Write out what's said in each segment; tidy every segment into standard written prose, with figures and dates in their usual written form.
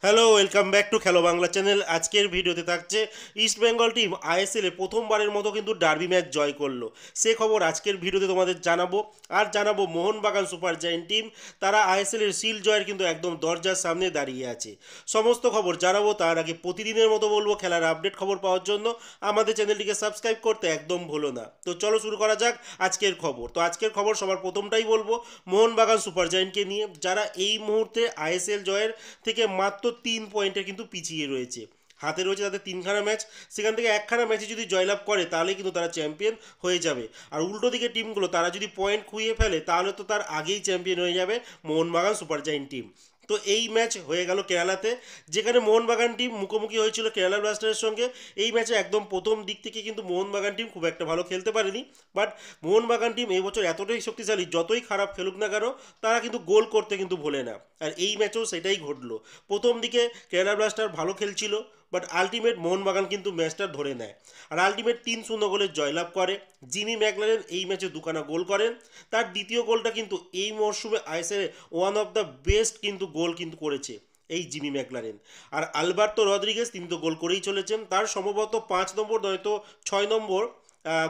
Hello, welcome back to খেলো Bangla channel. আজকের ভিডিওতে থাকছে ইস্ট বেঙ্গল টিম আইএসএল এ প্রথমবারের মতো কিন্তু ডার্বি ম্যাচ জয় করলো। সে খবর আজকের ভিডিওতে তোমাদের জানাবো। আর জানাবো মোহনবাগান সুপার জায়েন্ট টিম, তারা আইএসএল এর সিল জয়ের কিন্তু একদম দরজার সামনে দাঁড়িয়ে আছে। সমস্ত খবর জানাবো। তার আগে প্রতিদিনের মতো বলবো, খেলার আপডেট খবর পাওয়ার জন্য আমাদের চ্যানেলটিকে সাবস্ক্রাইব করতে একদম ভুলো না। তো চলো শুরু করা যাক আজকের খবর। তো আজকের খবর সবার প্রথমটাই বলবো মোহনবাগান সুপার জায়েন্টকে নিয়ে, যারা এই মুহূর্তে আইএসএল জয়ের থেকে মাত্র 3 পয়েন্টে কিন্তু পিছিয়ে রয়েছে। হাতে রয়েছে তাদের 3খানা ম্যাচ, সেখান থেকে একখানা ম্যাচে যদি জয়লাভ করে তাহলে কিন্তু তারা চ্যাম্পিয়ন হয়ে যাবে। আর উল্টো দিকে টিমগুলো তারা যদি পয়েন্ট খুইয়ে ফেলে তাহলে তো তার আগেই চ্যাম্পিয়ন হয়ে যাবে মোহনবাগান সুপার জায়েন্ট টিম। তো এই ম্যাচ হয়ে গেল কেরালাতে, যেখানে মোহনবাগান টিম মুখোমুখি হয়েছিল কেরালা ব্লাস্টারের সঙ্গে। এই ম্যাচে একদম প্রথম দিক থেকে কিন্তু মোহনবাগান টিম খুব একটা ভালো খেলতে পারেনি। বাট মোহনবাগান টিম এই বছর এতটাই শক্তিশালী, যতই খারাপ খেলুক না কেন তারা কিন্তু গোল করতে কিন্তু ভোলে না। আর এই ম্যাচেও সেটাই ঘটলো। প্রথম দিকে কেরালা ব্লাস্টার ভালো খেলছিল, বাট আলটিমেট মোহনবাগান কিন্তু ম্যাচটা ধরে নেয়। আর আলটিমেট 3-0 গোলের জয়লাভ করে। জিমি ম্যাকলারেন এই ম্যাচে দুখানা গোল করেন। তার দ্বিতীয় গোলটা কিন্তু এই মরশুমে ISL one of the best কিন্তু গোল কিন্তু করেছে এই জিমি ম্যাকলারেন। আর আলবার্তো রদ্রিগেজ তিনি তো গোল করেই চলেছেন, তার সম্ভবত 5 নম্বর নয়তো 6 নম্বর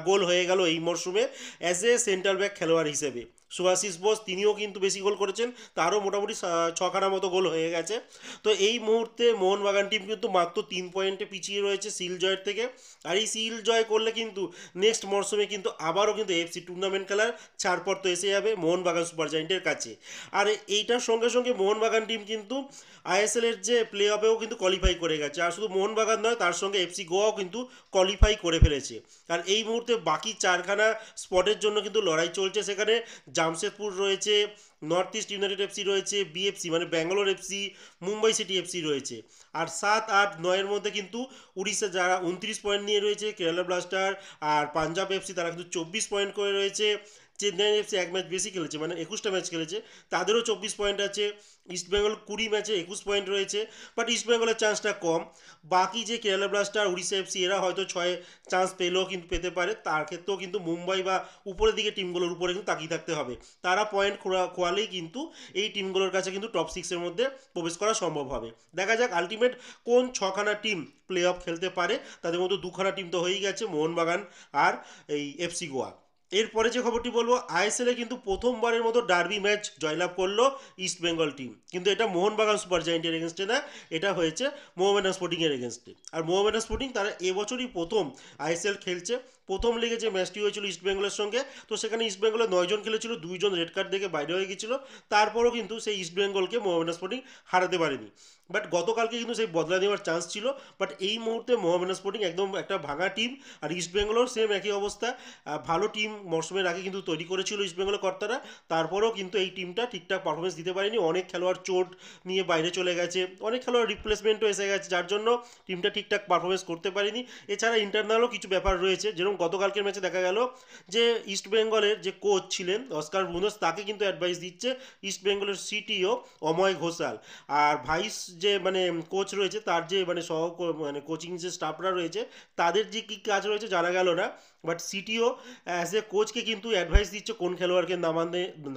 গোল হয়ে গেল এই মরশুমে অ্যাজ এ সেন্ট্রাল ব্যাক খেলোয়াড় হিসেবে। সুভাশিস বোস তিনিও কিন্তু বেশি গোল করেছেন, তারও মোটামুটি 6খানা মতো গোল হয়ে গেছে। তো এই মুহূর্তে মোহনবাগান টিম কিন্তু মাত্র 3 পয়েন্টে পিছিয়ে রয়েছে সিল জয়ের থেকে। আর এই সিল জয় করলে কিন্তু নেক্সট মরশুমে কিন্তু আবারও কিন্তু এফসি টুর্নামেন্ট খেলার ছাড়পত্র তো এসে যাবে মোহনবাগান সুপার জায়েন্টের কাছে। আর এইটার সঙ্গে সঙ্গে মোহনবাগান টিম কিন্তু আইএসএল এর যে প্লে অফেও কিন্তু কোয়ালিফাই করে গেছে। আর শুধু মোহনবাগান নয়, তার সঙ্গে এফসি গোয়াও কিন্তু কোয়ালিফাই করে ফেলেছে। আর এই মুহূর্তে বাকি 4খানা স্পটের জন্য কিন্তু লড়াই চলছে। সেখানে জামশেদপুর রয়েছে, নর্থ ইস্ট ইউনাইটেড এফসি রয়েছে, বিএফসি মানে Bangalore FC, Mumbai city FC রয়েছে। আর 7, 8, 9-এর মধ্যে কিন্তু উড়িষ্যা যারা 29 পয়েন্ট নিয়ে রয়েছে, কেরালা ব্লাস্টার আর পাঞ্জাব এফসি তারা কিন্তু 24 পয়েন্ট করে রয়েছে। চেন্নাই এফসি এক ম্যাচ বেশি খেলেছে, মানে 21টা ম্যাচ খেলেছে, তাদেরও 24 পয়েন্ট আছে। ইস্টবেঙ্গল 20 ম্যাচে 21 পয়েন্ট রয়েছে, বাট ইস্টবেঙ্গলের চান্সটা কম। বাকি যে কেরালা ব্লাস্টার, উড়িষ্যা এফসি এরা হয়তো 6 চান্স পেলেও কিন্তু পেতে পারে। তার ক্ষেত্রেও কিন্তু মুম্বাই বা উপরের দিকে টিমগুলোর উপরে কিন্তু তাকিয়ে থাকতে হবে। তারা পয়েন্ট খোয়ালেই কিন্তু এই টিমগুলোর কাছে কিন্তু টপ 6-এর মধ্যে প্রবেশ করা সম্ভব হবে। দেখা যাক আলটিমেট কোন 6খানা টিম প্লে অফ খেলতে পারে। তাদের মধ্যে 2খানা টিম তো হয়েই গেছে, মোহনবাগান আর এই এফসি গোয়া। এরপরে যে খবরটি বলবো, আইএসএল এ কিন্তু প্রথমবারের মতো ডার্বি ম্যাচ জয়লাভ করলো ইস্ট বেঙ্গল টিম। কিন্তু এটা মোহনবাগান সুপার জায়েন্টের এগেনস্টে না, এটা হয়েছে মোহামেডান স্পোর্টিংয়ের এগেনস্টে। আর মোহামেডান স্পোর্টিং তারা এবছরই প্রথম আইএসএল খেলছে। প্রথম লিগে যে ম্যাচটি হয়েছিল ইস্ট বেঙ্গলের সঙ্গে, তো সেখানে ইস্ট বেঙ্গলের 9 জন খেলেছিল, 2 জন রেড কার্ড দেখে বাইরে হয়ে গেছিল। তারপরও কিন্তু সেই ইস্ট বেঙ্গলকে মোহামেডান স্পোর্টিং হারাতে পারেনি। বাট গতকালকে কিন্তু সেই বদলা নেওয়ার চান্স ছিল। বাট এই মুহূর্তে মোহামেডান স্পোর্টিং একদম একটা ভাঙা টিম। আর ইস্ট বেঙ্গলও সেম একই অবস্থা। ভালো টিম মরশুমের আগে কিন্তু তৈরি করেছিল ইস্ট বেঙ্গলের কর্তারা, তারপরেও কিন্তু এই টিমটা ঠিকঠাক পারফরমেন্স দিতে পারেনি। অনেক খেলোয়াড় চোট নিয়ে বাইরে চলে গেছে, অনেক খেলোয়াড় রিপ্লেসমেন্টও এসে গেছে, যার জন্য টিমটা ঠিকঠাক পারফরমেন্স করতে পারেনি। এছাড়া ইন্টারনালও কিছু ব্যাপার রয়েছে, যেরকম গতকালকের ম্যাচে দেখা গেল যে ইস্ট বেঙ্গলের যে কোচ ছিলেন অস্কার ব্রুনোস, তাকে কিন্তু অ্যাডভাইস দিচ্ছে ইস্ট বেঙ্গলের সিটিও অময় ঘোষাল। আর ভাইস যে মানে কোচ রয়েছে, তার যে মানে মানে কোচিং যে স্টাফরা রয়েছে, তাদের যে কী কাজ রয়েছে জানা গেল না। বাট সিটিও অ্যাজ এ কোচকে কিন্তু অ্যাডভাইস দিচ্ছে কোন খেলোয়াড়কে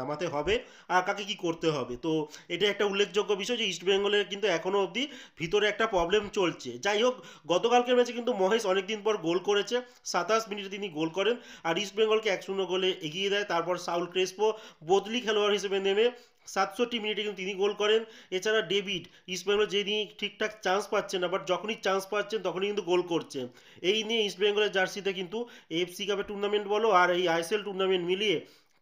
নামাতে হবে আর কাকে কি করতে হবে। তো এটা একটা উল্লেখযোগ্য বিষয় যে ইস্টবেঙ্গলের কিন্তু এখনও অবধি ভিতরে একটা প্রবলেম চলছে। যাই হোক, গতকালকের ম্যাচে কিন্তু মহেশ অনেকদিন পর গোল করেছে, 27 মিনিটে তিনি গোল করেন আর ইস্টবেঙ্গলকে 1-0 গোলে এগিয়ে দেয়। তারপর সাউল ক্রেসপো বদলি খেলোয়াড় হিসেবে নেমে 67 মিনিটে কিন্তু তিনি গোল করেন। এছাড়া ডেভিড, ইস্টবেঙ্গল যিনি ঠিকঠাক চান্স পাচ্ছেন না, বাট যখনই চান্স পাচ্ছেন তখনই কিন্তু গোল করছে। এই নিয়ে ইস্টবেঙ্গলের জার্সিতে কিন্তু এএফসি কাপের টুর্নামেন্ট বলো আর এই আইএসএল টুর্নামেন্ট মিলিয়ে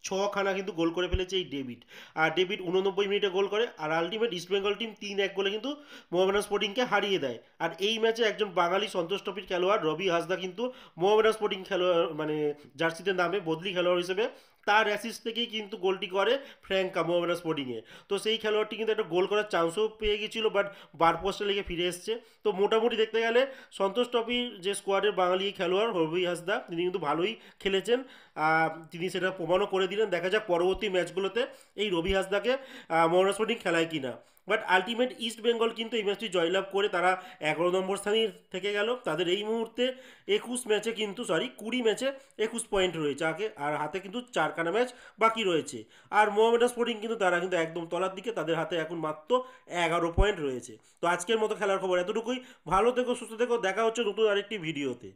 6খানা কিন্তু গোল করে ফেলেছে এই ডেভিড। আর ডেভিড 89 মিনিটে গোল করে। আর আলটিমেট ইস্টবেঙ্গল টিম 3-1 গোলে কিন্তু মোহামেডান স্পোর্টিংকে হারিয়ে দেয়। আর এই ম্যাচে একজন বাঙালি সন্তোষ ট্রফির খেলোয়াড় রবি হাসদা কিন্তু মোহামেডান স্পোর্টিং খেলোয়াড় মানে জার্সিতে নামে বদলি খেলোয়াড় হিসেবে। তার অ্যাসিস্ট থেকেই কিন্তু গোলটি করে ফ্র্যাঙ্কা মোহামেডান স্পোর্টিংয়ে। তো সেই খেলোয়াড়টি কিন্তু একটা গোল করার চান্সও পেয়ে গেছিলো, বাট বার পোস্টে লেগে ফিরে এসছে। তো মোটামুটি দেখতে গেলে সন্তোষ ট্রফির যে স্কোয়াডের বাঙালি খেলোয়াড় রবি হাসদা, তিনি কিন্তু ভালোই খেলেছেন। তিনি সেটা প্রমাণও করে দিলেন। দেখা যাক পরবর্তী ম্যাচগুলোতে এই রবি হাসদাকে মোহামেডান স্পোর্টিং খেলায় কিনা। বাট আলটিমেট ইস্ট বেঙ্গল কিন্তু এই ম্যাচটি জয়লাভ করে তারা 11 নম্বর স্থানে থেকে গেল। তাদের এই মুহূর্তে 20 ম্যাচে 21 পয়েন্ট রয়েছে আগে, আর হাতে কিন্তু 4খানা ম্যাচ বাকি রয়েছে। আর মোহামেডান স্পোর্টিং কিন্তু তারা কিন্তু একদম তলার দিকে, তাদের হাতে এখন মাত্র 11 পয়েন্ট রয়েছে। তো আজকের মতো খেলার খবর এতটুকুই। ভালো থেকো, সুস্থ থেকো, দেখা হচ্ছে নতুন আরেকটি ভিডিওতে।